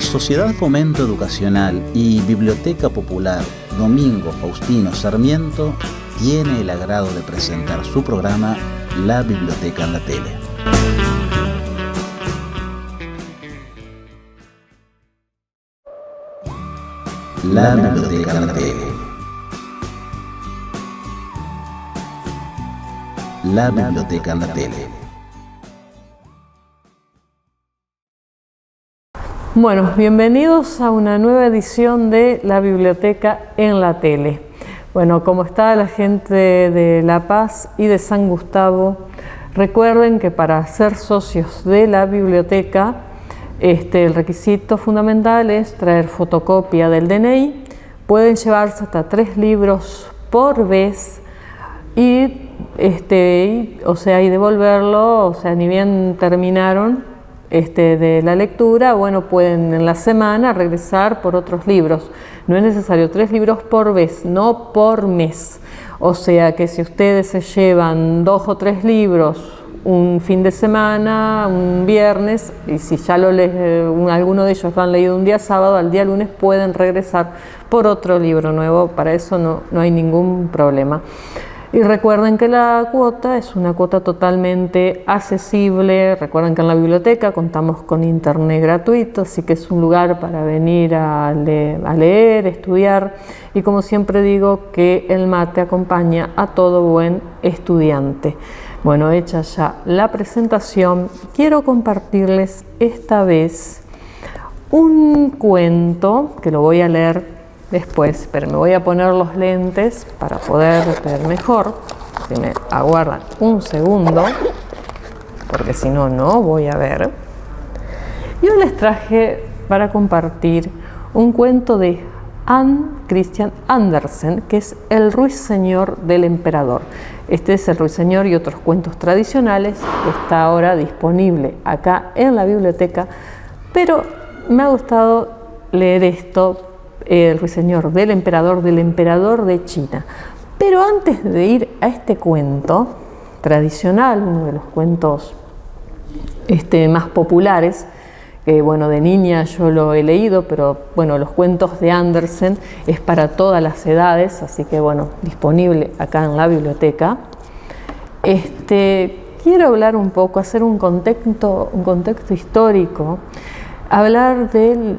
Sociedad Fomento Educacional y Biblioteca Popular Domingo Faustino Sarmiento tiene el agrado de presentar su programa La Biblioteca en la Tele. La Biblioteca en la Tele. La Biblioteca en la Tele. Bueno, bienvenidos a una nueva edición de La Biblioteca en la Tele. Bueno, como está la gente de La Paz y de San Gustavo, recuerden que para ser socios de la biblioteca, el requisito fundamental es traer fotocopia del DNI. Pueden llevarse hasta 3 libros por vez y devolverlo, ni bien terminaron de la lectura, bueno, pueden en la semana regresar por otros libros. No es necesario 3 libros por vez, no por mes. O sea que si ustedes se llevan 2 o 3 libros un fin de semana, un viernes, y si ya alguno de ellos lo han leído un día sábado, al día lunes pueden regresar por otro libro nuevo. Para eso no hay ningún problema. Y recuerden que la cuota es una cuota totalmente accesible. Recuerden que en la biblioteca contamos con internet gratuito, así que es un lugar para venir a leer, estudiar. Y como siempre digo, que el mate acompaña a todo buen estudiante. Bueno, hecha ya la presentación, quiero compartirles esta vez un cuento que lo voy a leer después, pero me voy a poner los lentes para poder ver mejor. Si me aguardan un segundo, porque si no, no voy a ver. Yo les traje para compartir un cuento de Hans Christian Andersen, que es El ruiseñor del emperador. Este es El ruiseñor y otros cuentos tradicionales, que está ahora disponible acá en la biblioteca, pero me ha gustado leer esto, El ruiseñor del emperador de China. Pero antes de ir a este cuento tradicional, uno de los cuentos más populares, que bueno, de niña yo lo he leído, pero bueno, los cuentos de Andersen es para todas las edades, así que bueno, disponible acá en la biblioteca. Quiero hablar un poco, hacer un contexto histórico, hablar del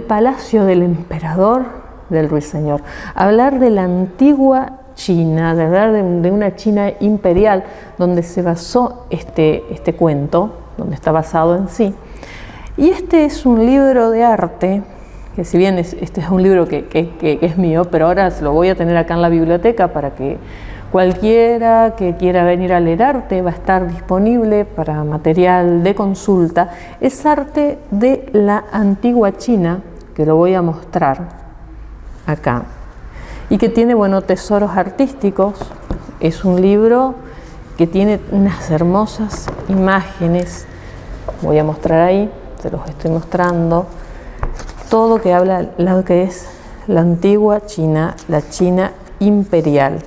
palacio del emperador del ruiseñor, hablar de la antigua China, de hablar de una China imperial donde se basó este cuento, donde está basado en sí. Y este es un libro de arte, que si bien este es un libro que es mío, pero ahora lo voy a tener acá en la biblioteca para que cualquiera que quiera venir a leer arte va a estar disponible para material de consulta. Es arte de la antigua China, que lo voy a mostrar acá, y que tiene, bueno, tesoros artísticos. Es un libro que tiene unas hermosas imágenes. Voy a mostrar ahí, se los estoy mostrando. Todo que habla lo que es la antigua China, la China imperial.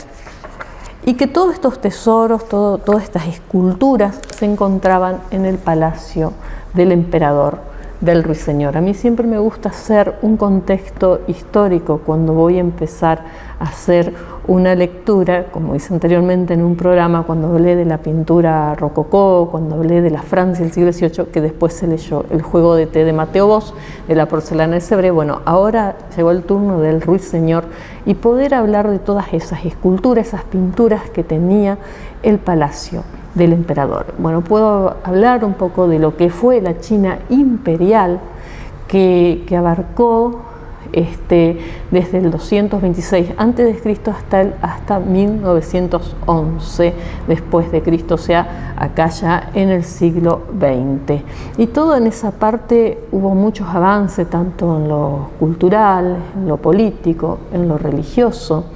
Y que todos estos tesoros, todas estas esculturas se encontraban en el palacio del emperador del ruiseñor. A mí siempre me gusta hacer un contexto histórico cuando voy a empezar a hacer una lectura, como hice anteriormente en un programa cuando hablé de la pintura rococó, cuando hablé de la Francia del siglo XVIII, que después se leyó El juego de té de Mateo Bosch, de la porcelana de Sèvres. Bueno, ahora llegó el turno del Ruiseñor y poder hablar de todas esas esculturas, esas pinturas que tenía el palacio del emperador. Bueno, puedo hablar un poco de lo que fue la China imperial, que abarcó desde el 226 a.C. hasta 1911 después de Cristo, o sea, acá ya en el siglo XX. Y todo en esa parte hubo muchos avances, tanto en lo cultural, en lo político, en lo religioso,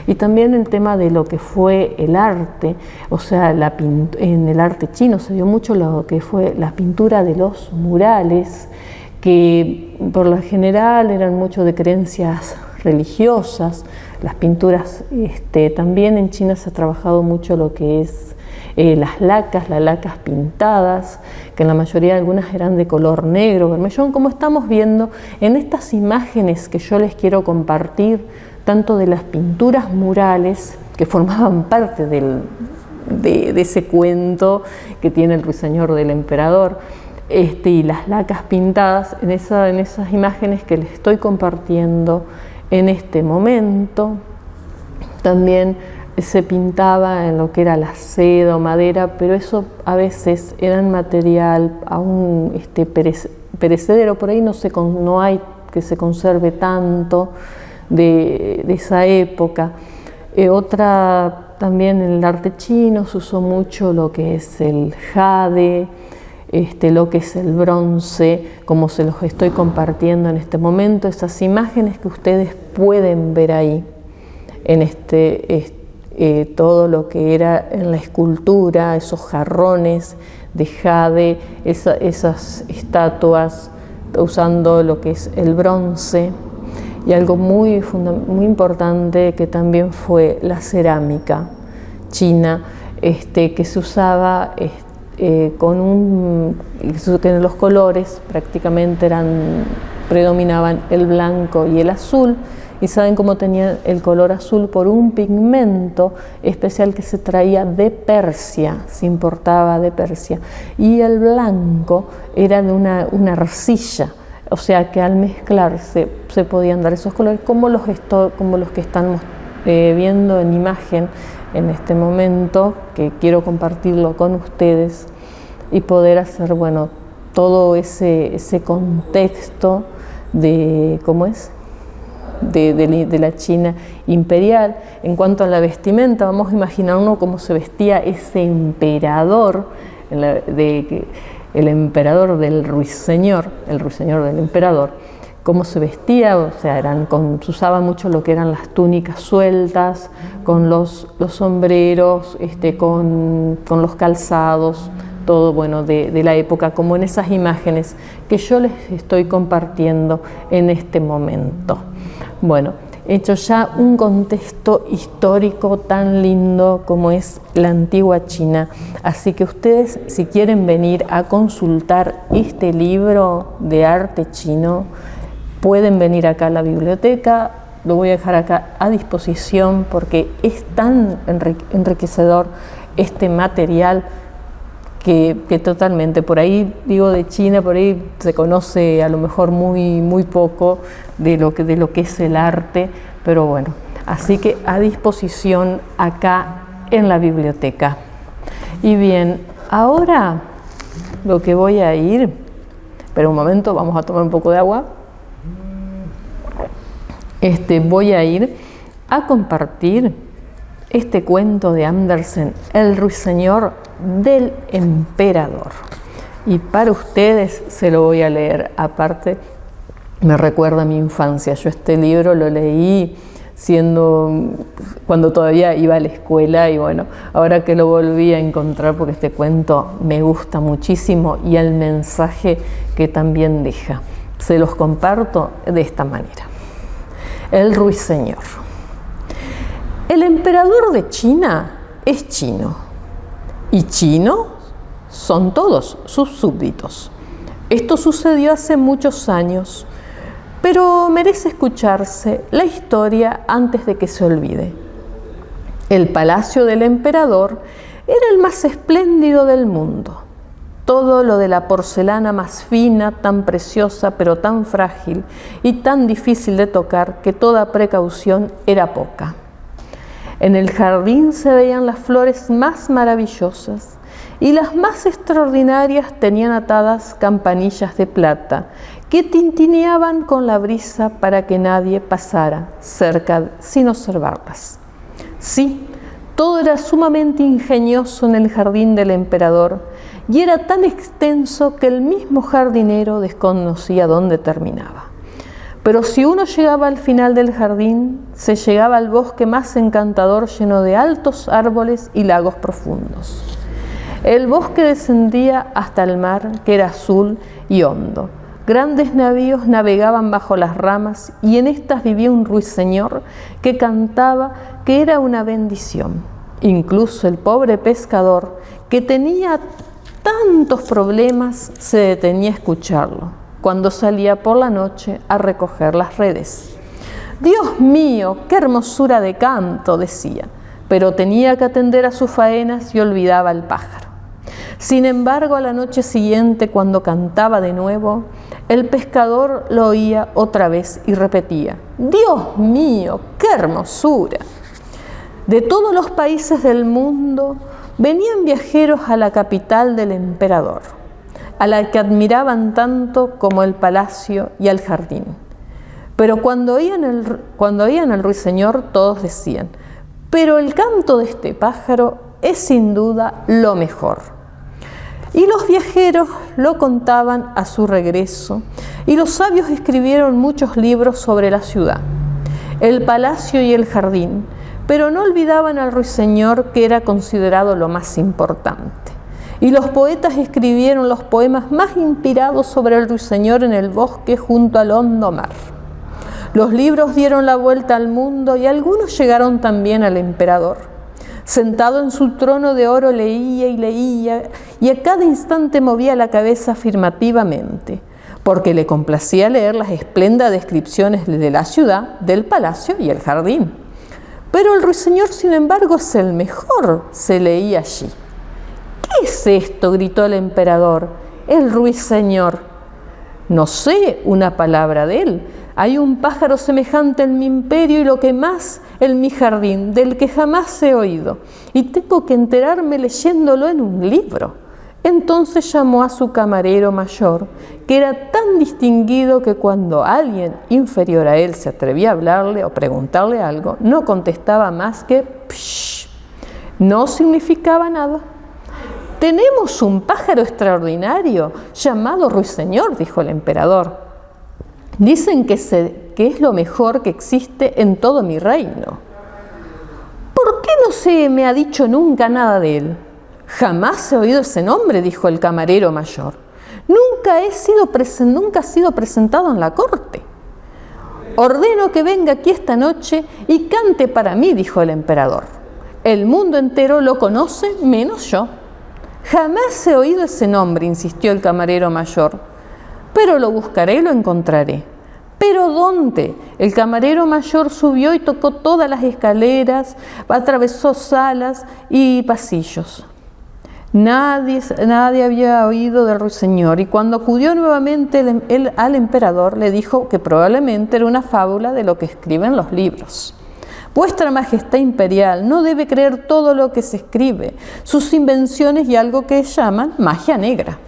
y también el tema de lo que fue el arte, o sea, en el arte chino se dio mucho lo que fue la pintura de los murales, que por lo general eran mucho de creencias religiosas. Las pinturas, también en China se ha trabajado mucho lo que es las lacas pintadas, que en la mayoría algunas eran de color negro, vermellón, como estamos viendo en estas imágenes que yo les quiero compartir, tanto de las pinturas murales que formaban parte de ese cuento que tiene el Ruiseñor del Emperador, y las lacas pintadas en esas imágenes que les estoy compartiendo en este momento. También se pintaba en lo que era la seda o madera, pero eso a veces era en material aún perecedero, por ahí no hay que se conserve tanto de esa época. También en el arte chino se usó mucho lo que es el jade, lo que es el bronce, como se los estoy compartiendo en este momento, esas imágenes que ustedes pueden ver ahí, en todo lo que era en la escultura, esos jarrones de jade, esas estatuas usando lo que es el bronce, y algo muy importante que también fue la cerámica china, que se usaba que los colores prácticamente predominaban el blanco y el azul, y saben cómo tenían el color azul por un pigmento especial que se traía de Persia, se importaba de Persia, y el blanco era de una arcilla, o sea que al mezclarse se podían dar esos colores como los que están viendo en imagen en este momento, que quiero compartirlo con ustedes y poder hacer, bueno, todo ese contexto de cómo es de la China imperial. En cuanto a la vestimenta, vamos a imaginarnos cómo se vestía ese emperador, el emperador del Ruiseñor, el Ruiseñor del Emperador. Cómo se vestía, o sea, se usaba mucho lo que eran las túnicas sueltas, con los sombreros, con los calzados, todo bueno de la época, como en esas imágenes que yo les estoy compartiendo en este momento. Bueno, he hecho ya un contexto histórico tan lindo como es la antigua China, así que ustedes, si quieren venir a consultar este libro de arte chino, pueden venir acá a la biblioteca. Lo voy a dejar acá a disposición porque es tan enriquecedor este material que totalmente, por ahí digo de China, por ahí se conoce a lo mejor muy poco de lo que es el arte, pero bueno, así que a disposición acá en la biblioteca. Y bien, ahora lo que voy a ir, pero un momento, vamos a tomar un poco de agua. Voy a ir a compartir este cuento de Andersen, El Ruiseñor del Emperador. Y para ustedes se lo voy a leer. Aparte, me recuerda a mi infancia. Yo este libro lo leí cuando todavía iba a la escuela, y bueno, ahora que lo volví a encontrar, porque este cuento me gusta muchísimo y el mensaje que también deja. Se los comparto de esta manera. El Ruiseñor. El emperador de China es chino, y chinos son todos sus súbditos. Esto sucedió hace muchos años, pero merece escucharse la historia antes de que se olvide. El palacio del emperador era el más espléndido del mundo. Todo lo de la porcelana más fina, tan preciosa pero tan frágil y tan difícil de tocar que toda precaución era poca. En el jardín se veían las flores más maravillosas y las más extraordinarias tenían atadas campanillas de plata que tintineaban con la brisa para que nadie pasara cerca sin observarlas. Sí, todo era sumamente ingenioso en el jardín del emperador y era tan extenso que el mismo jardinero desconocía dónde terminaba. Pero si uno llegaba al final del jardín, se llegaba al bosque más encantador lleno de altos árboles y lagos profundos. El bosque descendía hasta el mar, que era azul y hondo. Grandes navíos navegaban bajo las ramas y en estas vivía un ruiseñor que cantaba que era una bendición. Incluso el pobre pescador, que tenía tantos problemas, se detenía a escucharlo cuando salía por la noche a recoger las redes. «Dios mío, qué hermosura de canto», decía, pero tenía que atender a sus faenas y olvidaba al pájaro. Sin embargo, a la noche siguiente, cuando cantaba de nuevo, el pescador lo oía otra vez y repetía: «Dios mío, qué hermosura». De todos los países del mundo venían viajeros a la capital del emperador, a la que admiraban tanto como el palacio y el jardín. Pero cuando oían al ruiseñor, todos decían: «Pero el canto de este pájaro es sin duda lo mejor». Y los viajeros lo contaban a su regreso, y los sabios escribieron muchos libros sobre la ciudad, el palacio y el jardín, pero no olvidaban al ruiseñor, que era considerado lo más importante. Y los poetas escribieron los poemas más inspirados sobre el ruiseñor en el bosque junto al hondo mar. Los libros dieron la vuelta al mundo y algunos llegaron también al emperador. Sentado en su trono de oro leía y a cada instante movía la cabeza afirmativamente, porque le complacía leer las espléndidas descripciones de la ciudad, del palacio y el jardín. Pero el ruiseñor, sin embargo, es el mejor, se leía allí. «¿Qué es esto?», gritó el emperador. «El ruiseñor». «No sé una palabra de él. Hay un pájaro semejante en mi imperio y lo que más en mi jardín, del que jamás he oído, y tengo que enterarme leyéndolo en un libro». Entonces llamó a su camarero mayor, que era tan distinguido que cuando alguien inferior a él se atrevía a hablarle o preguntarle algo, no contestaba más que «psh». No significaba nada. «Tenemos un pájaro extraordinario llamado ruiseñor», dijo el emperador. «Dicen que es lo mejor que existe en todo mi reino». «¿Por qué no se me ha dicho nunca nada de él?». «Jamás he oído ese nombre», dijo el camarero mayor. «Nunca ha sido presentado en la corte». «Ordeno que venga aquí esta noche y cante para mí», dijo el emperador. «El mundo entero lo conoce menos yo». «Jamás he oído ese nombre», insistió el camarero mayor. «Pero lo buscaré y lo encontraré». «¿Pero dónde?». El camarero mayor subió y tocó todas las escaleras, atravesó salas y pasillos. Nadie había oído del ruiseñor, y cuando acudió nuevamente al emperador, le dijo que probablemente era una fábula de lo que escriben los libros. «Vuestra Majestad Imperial no debe creer todo lo que se escribe, sus invenciones y algo que llaman magia negra».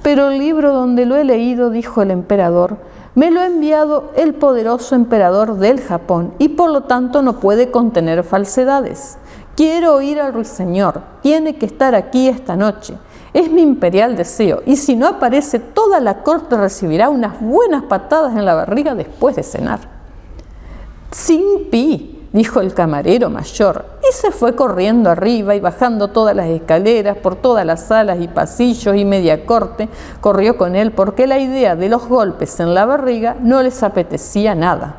«Pero el libro donde lo he leído», dijo el emperador, «me lo ha enviado el poderoso emperador del Japón y por lo tanto no puede contener falsedades. Quiero oír al ruiseñor, tiene que estar aquí esta noche. Es mi imperial deseo, y si no aparece, toda la corte recibirá unas buenas patadas en la barriga después de cenar». «Sin pi», dijo el camarero mayor, y se fue corriendo arriba y bajando todas las escaleras, por todas las salas y pasillos, y media corte corrió con él, porque la idea de los golpes en la barriga no les apetecía nada.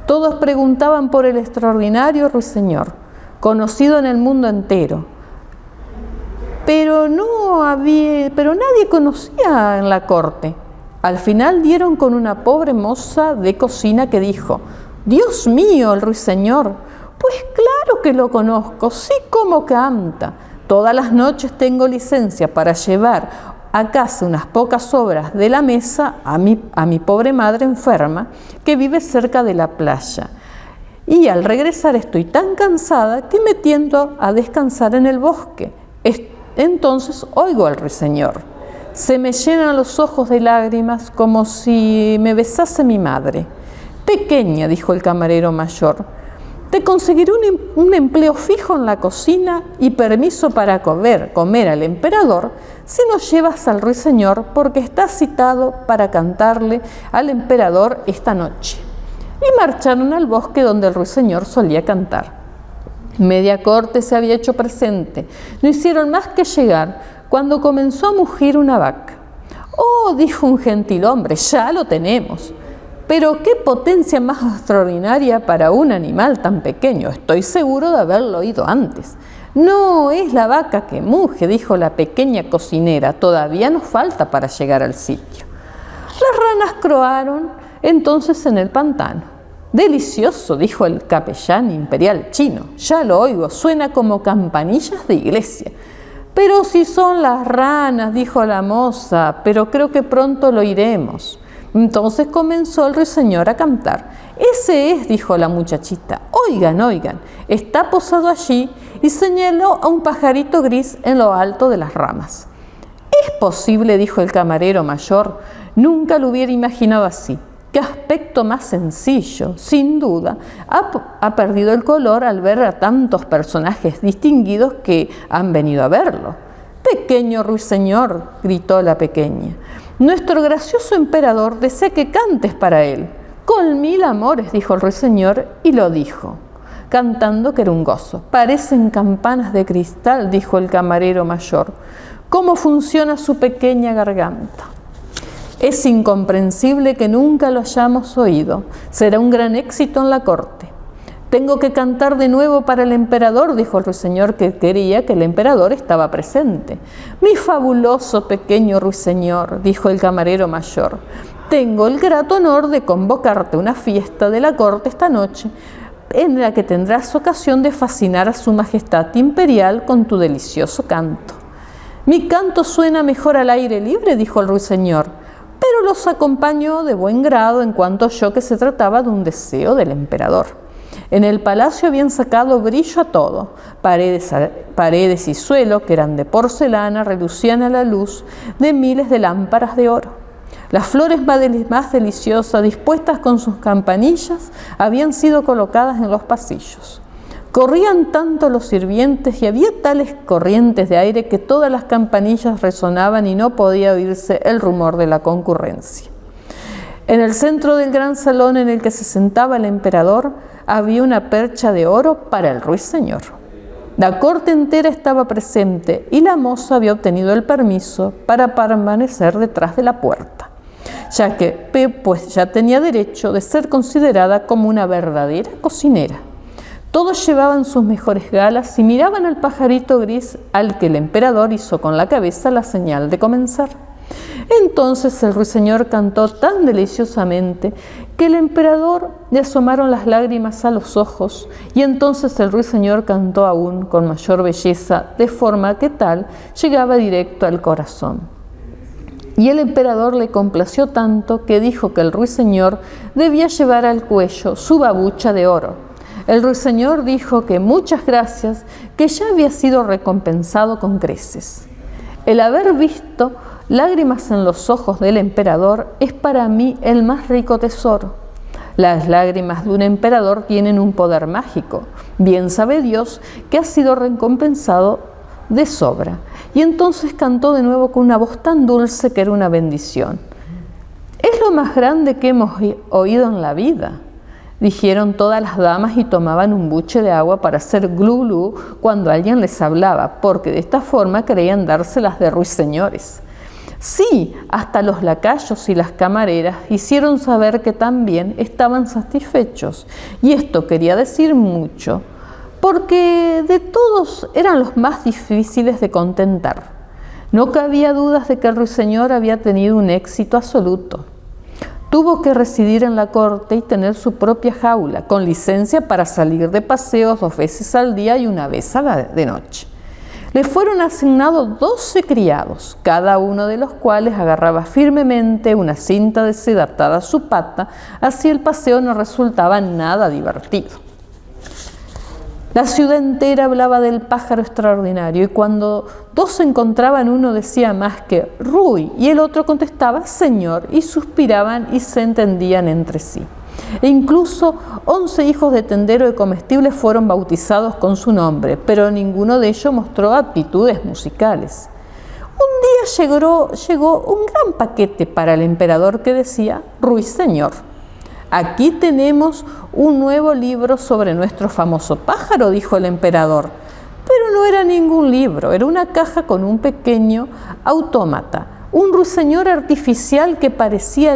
Todos preguntaban por el extraordinario ruiseñor, conocido en el mundo entero, pero nadie conocía en la corte. Al final dieron con una pobre moza de cocina que dijo: «Dios mío, el ruiseñor, Pues claro que lo conozco, sí como canta. Todas las noches tengo licencia para llevar a casa unas pocas sobras de la mesa a mi pobre madre enferma que vive cerca de la playa. Y al regresar estoy tan cansada que me tiendo a descansar en el bosque. Entonces oigo al ruiseñor. Se me llenan los ojos de lágrimas como si me besase mi madre. Pequeña, dijo el camarero mayor, te conseguiré un empleo fijo en la cocina y permiso para comer al emperador si nos llevas al ruiseñor, porque está citado para cantarle al emperador esta noche. Y marcharon al bosque donde el ruiseñor solía cantar. Media corte se había hecho presente. No hicieron más que llegar cuando comenzó a mugir una vaca. «Oh», dijo un gentilhombre, «ya lo tenemos». Pero qué potencia más extraordinaria para un animal tan pequeño. Estoy seguro de haberlo oído antes. No es la vaca que muge, dijo la pequeña cocinera. Todavía nos falta para llegar al sitio. Las ranas croaron entonces en el pantano. Delicioso, dijo el capellán imperial chino. Ya lo oigo, suena como campanillas de iglesia. Pero si son las ranas, dijo la moza, pero creo que pronto lo oiremos. Entonces comenzó el ruiseñor a cantar. Ese es, dijo la muchachita. Oigan, oigan, está posado allí, y señaló a un pajarito gris en lo alto de las ramas. Es posible, dijo el camarero mayor, nunca lo hubiera imaginado así. Qué aspecto más sencillo, sin duda. Ha perdido el color al ver a tantos personajes distinguidos que han venido a verlo. Pequeño ruiseñor, gritó la pequeña. Nuestro gracioso emperador desea que cantes para él. Con 1000 amores, dijo el ruiseñor, y lo dijo, cantando que era un gozo. Parecen campanas de cristal, dijo el camarero mayor. ¿Cómo funciona su pequeña garganta? Es incomprensible que nunca lo hayamos oído. Será un gran éxito en la corte. Tengo que cantar de nuevo para el emperador, dijo el ruiseñor, que creía que el emperador estaba presente. Mi fabuloso pequeño ruiseñor, dijo el camarero mayor, tengo el grato honor de convocarte a una fiesta de la corte esta noche, en la que tendrás ocasión de fascinar a su majestad imperial con tu delicioso canto. Mi canto suena mejor al aire libre, dijo el ruiseñor, pero los acompañó de buen grado en cuanto oyó que se trataba de un deseo del emperador. En el palacio habían sacado brillo a todo. Paredes y suelo, que eran de porcelana, relucían a la luz de miles de lámparas de oro. Las flores más deliciosas, dispuestas con sus campanillas, habían sido colocadas en los pasillos. Corrían tanto los sirvientes y había tales corrientes de aire que todas las campanillas resonaban y no podía oírse el rumor de la concurrencia. En el centro del gran salón en el que se sentaba el emperador había una percha de oro para el ruiseñor. La corte entera estaba presente y la moza había obtenido el permiso para permanecer detrás de la puerta, pues ya tenía derecho de ser considerada como una verdadera cocinera. Todos llevaban sus mejores galas y miraban al pajarito gris al que el emperador hizo con la cabeza la señal de comenzar. Entonces el ruiseñor cantó tan deliciosamente que el emperador le asomaron las lágrimas a los ojos, y entonces el ruiseñor cantó aún con mayor belleza, de forma que tal llegaba directo al corazón. Y el emperador le complació tanto que dijo que el ruiseñor debía llevar al cuello su babucha de oro. El ruiseñor dijo que muchas gracias, que ya había sido recompensado con creces. El haber visto lágrimas en los ojos del emperador es para mí el más rico tesoro. Las lágrimas de un emperador tienen un poder mágico. Bien sabe Dios que ha sido recompensado de sobra. Y entonces cantó de nuevo con una voz tan dulce que era una bendición. Es lo más grande que hemos oído en la vida, dijeron todas las damas, y tomaban un buche de agua para hacer glu glu cuando alguien les hablaba, porque de esta forma creían dárselas de ruiseñores. Sí, hasta los lacayos y las camareras hicieron saber que también estaban satisfechos, y esto quería decir mucho, porque de todos eran los más difíciles de contentar. No cabía dudas de que el ruiseñor había tenido un éxito absoluto. Tuvo que residir en la corte y tener su propia jaula, con licencia para salir de paseos 2 veces al día y 1 vez de noche. Le fueron asignados 12 criados, cada uno de los cuales agarraba firmemente una cinta de seda atada a su pata, así el paseo no resultaba nada divertido. La ciudad entera hablaba del pájaro extraordinario y cuando 2 se encontraban uno decía más que «Ruy» y el otro contestaba «Señor» y suspiraban y se entendían entre sí. E incluso 11 hijos de tendero de comestibles fueron bautizados con su nombre, pero ninguno de ellos mostró aptitudes musicales. Un día llegó un gran paquete para el emperador que decía «Ruiseñor». Aquí tenemos un nuevo libro sobre nuestro famoso pájaro, dijo el emperador. Pero no era ningún libro, era una caja con un pequeño autómata, un ruiseñor artificial que parecía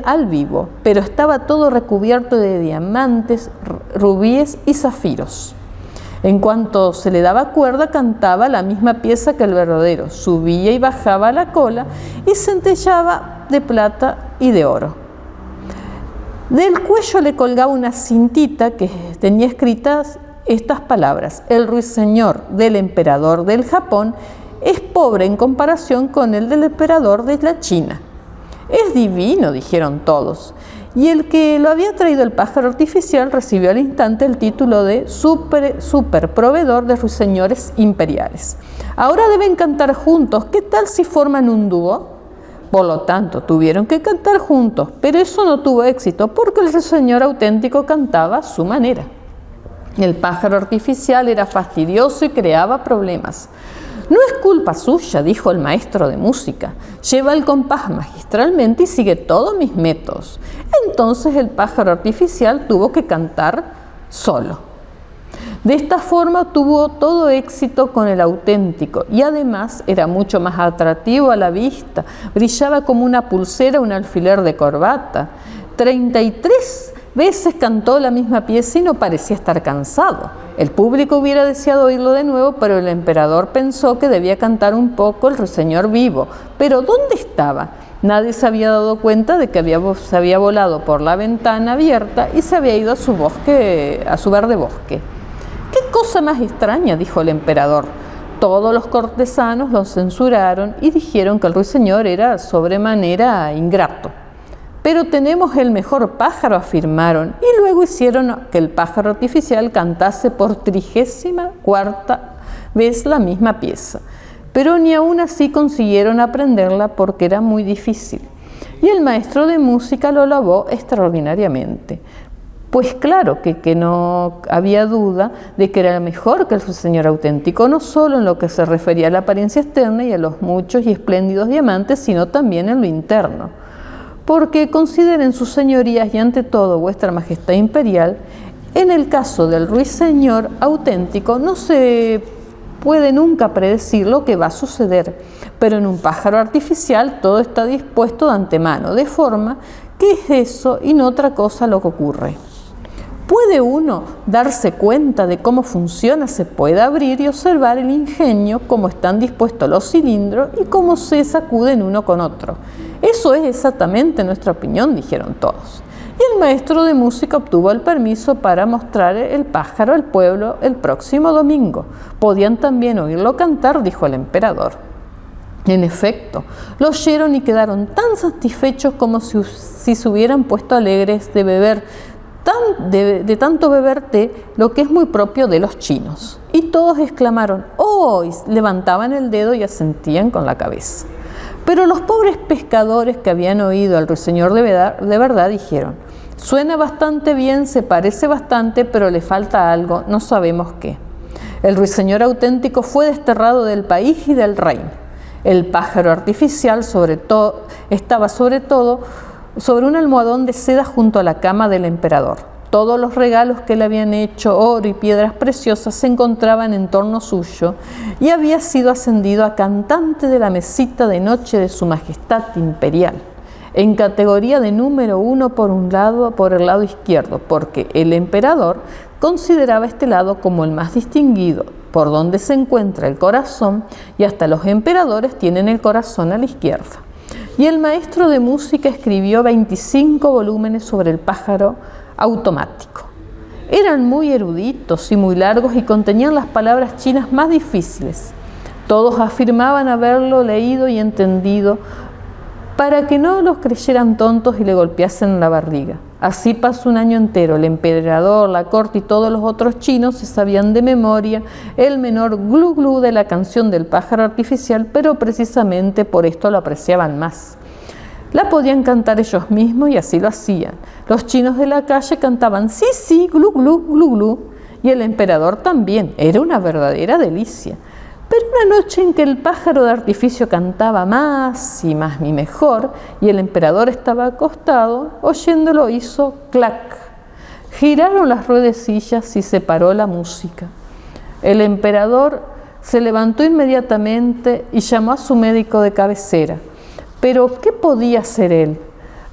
al vivo, pero estaba todo recubierto de diamantes, rubíes y zafiros. En cuanto se le daba cuerda, cantaba la misma pieza que el verdadero, subía y bajaba la cola y centellaba de plata y de oro. Del cuello le colgaba una cintita que tenía escritas estas palabras: el ruiseñor del emperador del Japón es pobre en comparación con el del emperador de la China. Es divino, dijeron todos, y el que lo había traído el pájaro artificial recibió al instante el título de super proveedor de ruiseñores imperiales. Ahora deben cantar juntos, ¿qué tal si forman un dúo? Por lo tanto, tuvieron que cantar juntos, pero eso no tuvo éxito porque el ruiseñor auténtico cantaba a su manera. El pájaro artificial era fastidioso y creaba problemas. No es culpa suya, dijo el maestro de música. Lleva el compás magistralmente y sigue todos mis métodos. Entonces el pájaro artificial tuvo que cantar solo. De esta forma tuvo todo éxito con el auténtico y además era mucho más atractivo a la vista. Brillaba como una pulsera, un alfiler de corbata. 33 veces cantó la misma pieza y no parecía estar cansado. El público hubiera deseado oírlo de nuevo, pero el emperador pensó que debía cantar un poco el ruiseñor vivo. Pero ¿dónde estaba? Nadie se había dado cuenta de que se había volado por la ventana abierta y se había ido a su verde bosque. «¡Qué cosa más extraña!», dijo el emperador. Todos los cortesanos lo censuraron y dijeron que el ruiseñor era sobremanera ingrato. «Pero tenemos el mejor pájaro», afirmaron, y luego hicieron que el pájaro artificial cantase por 34ª vez la misma pieza. Pero ni aún así consiguieron aprenderla porque era muy difícil. Y el maestro de música lo alabó extraordinariamente. Pues claro que no había duda de que era mejor que el ruiseñor auténtico, no solo en lo que se refería a la apariencia externa y a los muchos y espléndidos diamantes, sino también en lo interno. Porque consideren sus señorías y ante todo vuestra majestad imperial, en el caso del ruiseñor auténtico no se puede nunca predecir lo que va a suceder, pero en un pájaro artificial todo está dispuesto de antemano, de forma que es eso y no otra cosa lo que ocurre. ¿Puede uno darse cuenta de cómo funciona? Se puede abrir y observar el ingenio, cómo están dispuestos los cilindros y cómo se sacuden uno con otro. Eso es exactamente nuestra opinión, dijeron todos. Y el maestro de música obtuvo el permiso para mostrar el pájaro al pueblo el próximo domingo. Podían también oírlo cantar, dijo el emperador. En efecto, lo oyeron y quedaron tan satisfechos como si se hubieran puesto alegres de beber de tanto beber té, lo que es muy propio de los chinos. Y todos exclamaron «¡Oh!» y levantaban el dedo y asentían con la cabeza. Pero los pobres pescadores que habían oído al ruiseñor de verdad dijeron «Suena bastante bien, se parece bastante, pero le falta algo, no sabemos qué». El ruiseñor auténtico fue desterrado del país y del reino. El pájaro artificial estaba sobre un almohadón de seda junto a la cama del emperador. Todos los regalos que le habían hecho, oro y piedras preciosas, se encontraban en torno suyo y había sido ascendido a cantante de la mesita de noche de su majestad imperial, en categoría de número 1 por el lado izquierdo, porque el emperador consideraba este lado como el más distinguido, por donde se encuentra el corazón, y hasta los emperadores tienen el corazón a la izquierda. y el maestro de música escribió 25 volúmenes sobre el pájaro automático. Eran muy eruditos y muy largos y contenían las palabras chinas más difíciles. Todos afirmaban haberlo leído y entendido para que no los creyeran tontos y le golpeasen en la barriga. Así pasó un año entero. El emperador, la corte y todos los otros chinos se sabían de memoria el menor glu glu de la canción del pájaro artificial, pero precisamente por esto lo apreciaban más. La podían cantar ellos mismos y así lo hacían. Los chinos de la calle cantaban sí, sí, glu glu, glu glu, y el emperador también. Era una verdadera delicia. Pero una noche en que el pájaro de artificio cantaba más y más y mejor, y el emperador estaba acostado, oyéndolo hizo clac. Giraron las ruedecillas y se paró la música. El emperador se levantó inmediatamente y llamó a su médico de cabecera. Pero, ¿qué podía hacer él?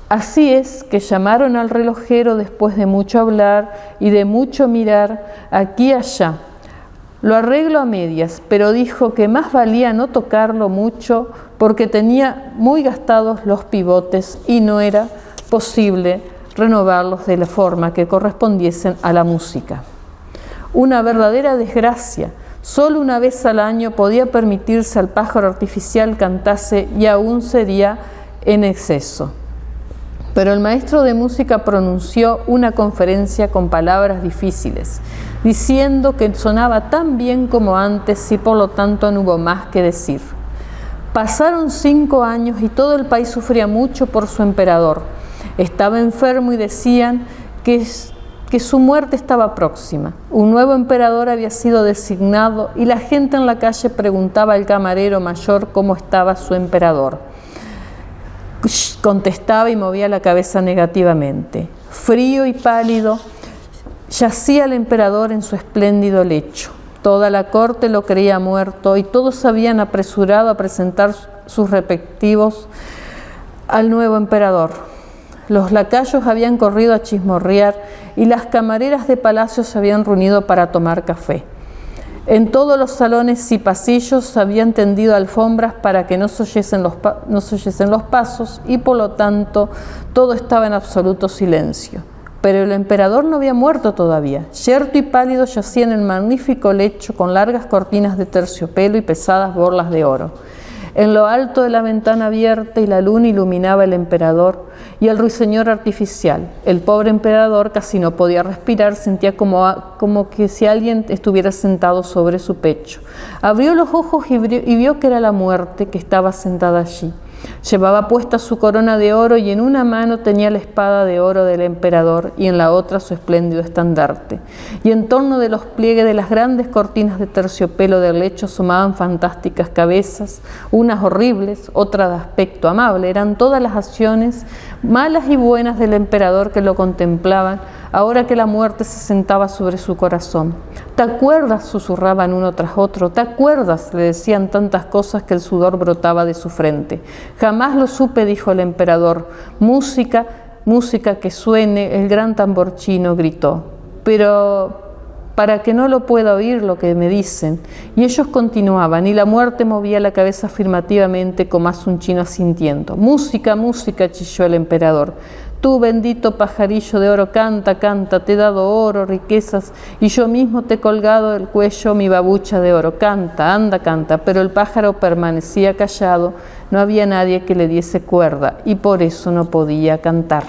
Así es que llamaron al relojero después de mucho hablar y de mucho mirar aquí y allá. Lo arregló a medias, pero dijo que más valía no tocarlo mucho porque tenía muy gastados los pivotes y no era posible renovarlos de la forma que correspondiesen a la música. Una verdadera desgracia. Solo una vez al año podía permitirse al pájaro artificial cantase y aún sería en exceso. Pero el maestro de música pronunció una conferencia con palabras difíciles, diciendo que sonaba tan bien como antes y por lo tanto no hubo más que decir. Pasaron 5 años y todo el país sufría mucho por su emperador. Estaba enfermo y decían que su muerte estaba próxima. Un nuevo emperador había sido designado y la gente en la calle preguntaba al camarero mayor cómo estaba su emperador. Contestaba y movía la cabeza negativamente. Frío y pálido, yacía el emperador en su espléndido lecho. Toda la corte lo creía muerto y todos se habían apresurado a presentar sus respectivos al nuevo emperador. Los lacayos habían corrido a chismorrear y las camareras de palacio se habían reunido para tomar café. En todos los salones y pasillos se habían tendido alfombras para que no se oyesen los pasos y por lo tanto todo estaba en absoluto silencio. Pero el emperador no había muerto todavía. Yerto y pálido yacía en el magnífico lecho con largas cortinas de terciopelo y pesadas borlas de oro. En lo alto de la ventana abierta y la luna iluminaba el emperador y el ruiseñor artificial. El pobre emperador casi no podía respirar, sentía como que si alguien estuviera sentado sobre su pecho. Abrió los ojos y vio que era la muerte que estaba sentada allí. Llevaba puesta su corona de oro y en una mano tenía la espada de oro del emperador y en la otra su espléndido estandarte. Y en torno de los pliegues de las grandes cortinas de terciopelo del lecho asomaban fantásticas cabezas, unas horribles, otras de aspecto amable. Eran todas las acciones malas y buenas del emperador que lo contemplaban, ahora que la muerte se sentaba sobre su corazón. ¿Te acuerdas?, susurraban uno tras otro. ¿Te acuerdas?, le decían tantas cosas que el sudor brotaba de su frente. Jamás lo supe, dijo el emperador. Música, música que suene, el gran tambor chino gritó. Pero para que no lo pueda oír lo que me dicen. Y ellos continuaban, y la muerte movía la cabeza afirmativamente como hace un chino asintiendo. Música, música, chilló el emperador. Tú, bendito pajarillo de oro, canta, canta, te he dado oro, riquezas, y yo mismo te he colgado del cuello mi babucha de oro. Canta, anda, canta. Pero el pájaro permanecía callado, no había nadie que le diese cuerda, y por eso no podía cantar.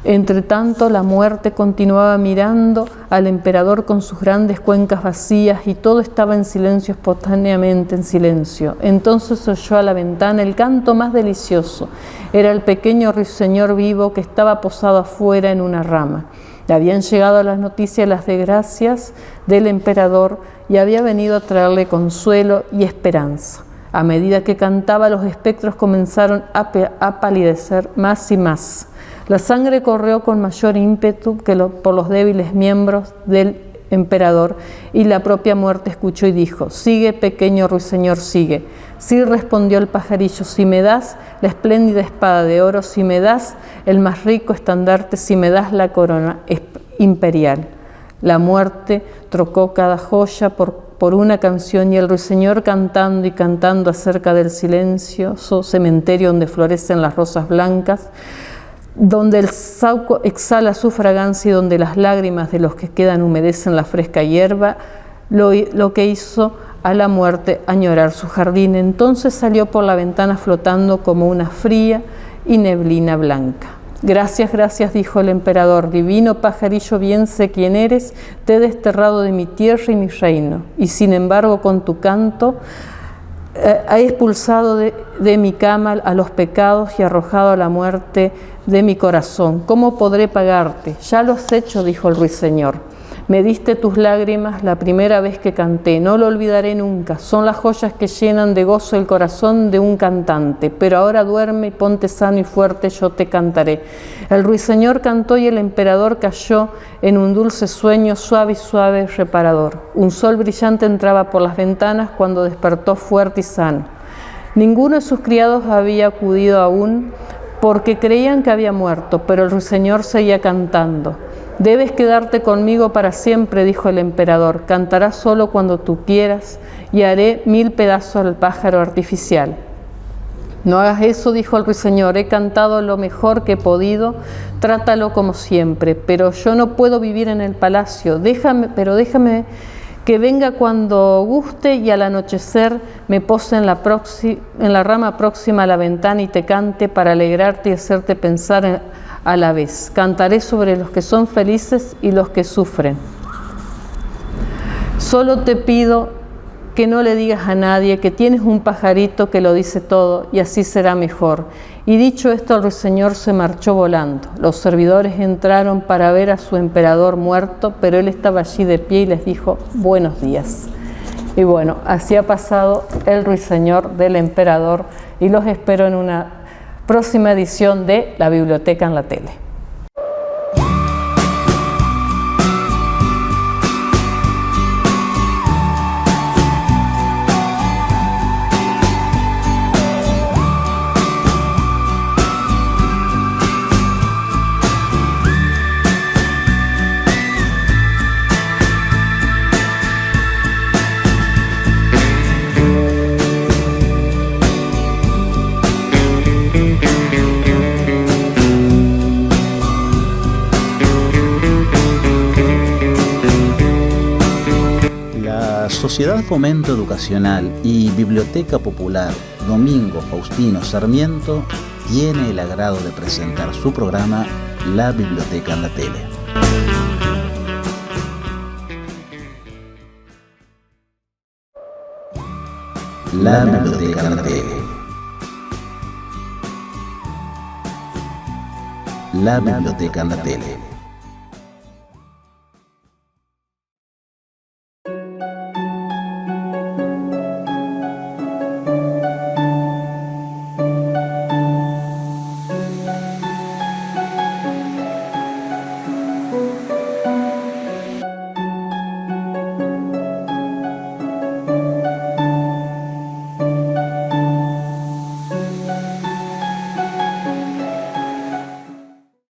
Entre tanto, la muerte continuaba mirando al emperador con sus grandes cuencas vacías y todo estaba en silencio, espontáneamente en silencio. Entonces oyó a la ventana el canto más delicioso. Era el pequeño ruiseñor vivo que estaba posado afuera en una rama. Le habían llegado las noticias, las desgracias del emperador y había venido a traerle consuelo y esperanza. A medida que cantaba, los espectros comenzaron a palidecer más y más. La sangre corrió con mayor ímpetu por los débiles miembros del emperador y la propia muerte escuchó y dijo: «Sigue, pequeño ruiseñor, sigue». Sí, respondió el pajarillo, si me das la espléndida espada de oro, si me das el más rico estandarte, si me das la corona imperial. La muerte trocó cada joya por por una canción y el ruiseñor cantando y cantando acerca del silencioso cementerio donde florecen las rosas blancas, donde el sauco exhala su fragancia y donde las lágrimas de los que quedan humedecen la fresca hierba, lo que hizo a la muerte añorar su jardín. Entonces salió por la ventana flotando como una fría y neblina blanca. Gracias, gracias, dijo el emperador, divino pajarillo, bien sé quién eres, te he desterrado de mi tierra y mi reino, y sin embargo con tu canto he expulsado de mi cama a los pecados y arrojado a la muerte de mi corazón. ¿Cómo podré pagarte? Ya lo has hecho, dijo el ruiseñor. Me diste tus lágrimas la primera vez que canté, no lo olvidaré nunca, son las joyas que llenan de gozo el corazón de un cantante, pero ahora duerme y ponte sano y fuerte, yo te cantaré. El ruiseñor cantó y el emperador cayó en un dulce sueño, suave y suave y reparador. Un sol brillante entraba por las ventanas cuando despertó fuerte y sano. Ninguno de sus criados había acudido aún porque creían que había muerto, pero el ruiseñor seguía cantando. Debes quedarte conmigo para siempre, dijo el emperador. Cantarás solo cuando tú quieras y haré 1000 pedazos al pájaro artificial. No hagas eso, dijo el ruiseñor. He cantado lo mejor que he podido. Trátalo como siempre. Pero yo no puedo vivir en el palacio. Déjame que venga cuando guste y al anochecer me pose en la rama próxima a la ventana y te cante para alegrarte y hacerte pensar a la vez. Cantaré sobre los que son felices y los que sufren. Solo te pido que no le digas a nadie que tienes un pajarito que lo dice todo y así será mejor. Y dicho esto, el ruiseñor se marchó volando. Los servidores entraron para ver a su emperador muerto, pero él estaba allí de pie y les dijo: buenos días. Y bueno, así ha pasado el ruiseñor del emperador y los espero en una próxima edición de La Biblioteca en la Tele. Sociedad Fomento Educacional y Biblioteca Popular Domingo Faustino Sarmiento tiene el agrado de presentar su programa La Biblioteca en la Tele. La Biblioteca en la Tele. La Biblioteca en la Tele.